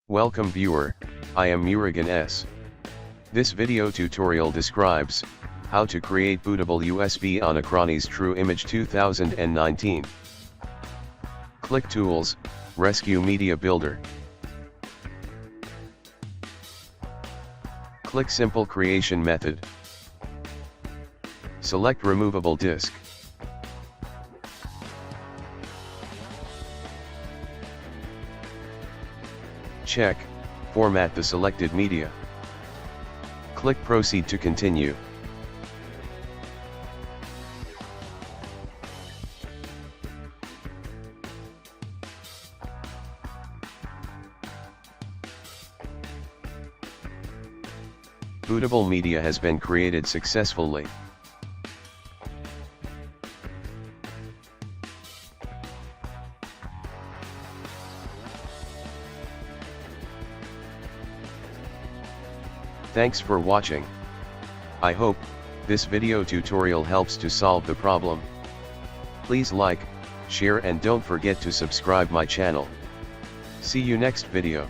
Welcome viewer, I am Murugan S. This video tutorial describes how to create bootable USB on Acronis True Image 2019. Click Tools, Rescue Media Builder. Click Simple Creation Method. Select Removable Disk. Check, Format the selected media. Click Proceed to continue. Bootable media has been created successfully. Thanks for watching. I hope this video tutorial helps to solve the problem. Please like, share and don't forget to subscribe my channel. See you next video.